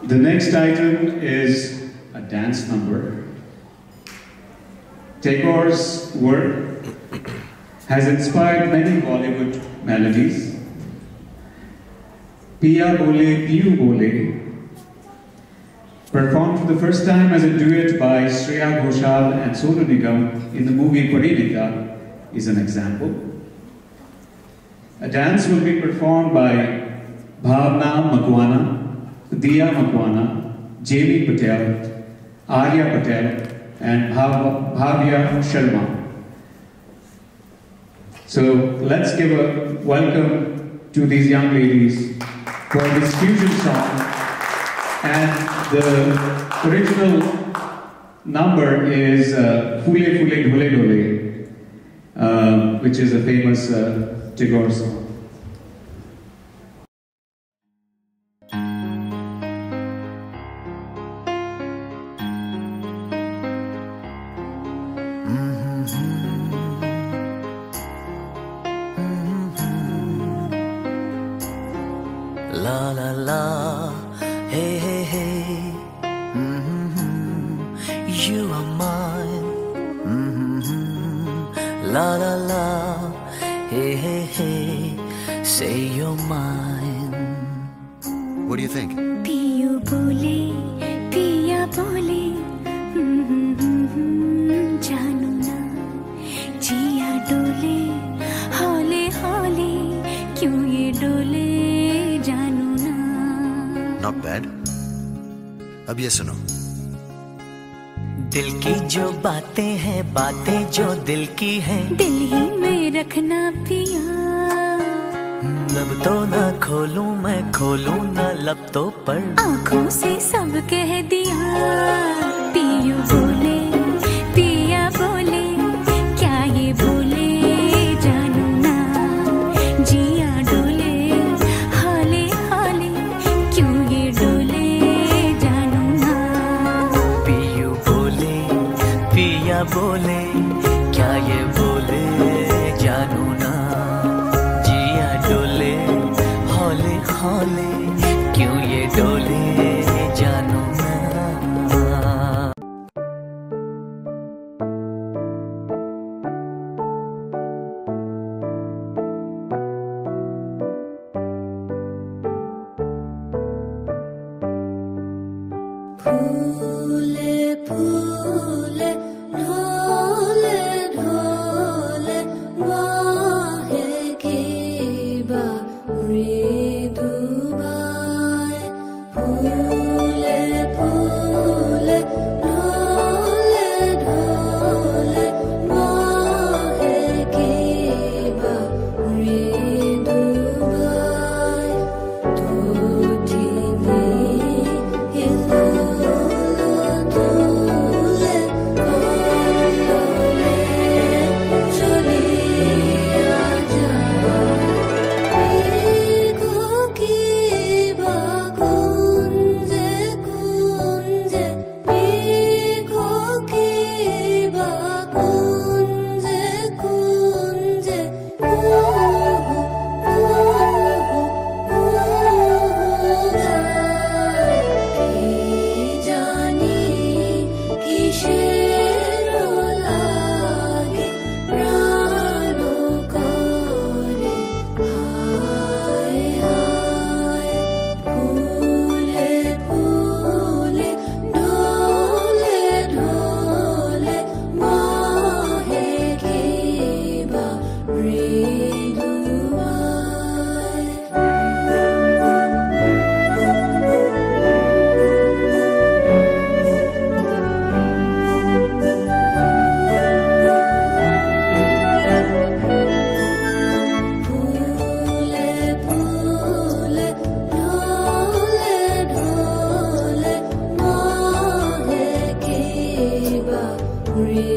The next item is a dance number. Tagore's work has inspired many Bollywood melodies. Piya Bole Piyu Bole, performed for the first time as a duet by Shreya Ghoshal and Sonu Nigam in the movie Parinita, is an example. A dance will be performed by Bhavna Makwana, Diya Makwana, Jamie Patel, Arya Patel, and Bhavya Sharma. So let's give a welcome to these young ladies for this fusion song. And the original number is Phule Phule Dhule Dhule, which is a famous Tagore song. La la la, hey hey hey, you are mine. La la la, hey hey hey, say you're mine. What do you think? Piyu bole, piya bole, janu na, jiya dole, hole hole, kyun ye dole, janu na. Not bad. अब ये सुनो. दिल की जो बातें हैं, बातें जो दिल की हैं, दिल ही में रखना पिया. लब तो ना खोलूं मैं, खोलूं ना लब तो पर. आँखों से सब कह दिया. पियू बोले, पिया बोले, क्या ये बोले, जानू ना. जिया डोले, हाले हाले, क्यों ये डोले, जानू ना. पियू बोले, पिया बोले, क्या ये बोले, जानू ना. जिया डोले, हौले हौले, क्यों ये डोले, जानू ना. फूले फूले ढोले ढोले वाहे की बारिदुबाए. फूले फूले ढोले ढोले वाहे की बारिदुबाए. टूटी Re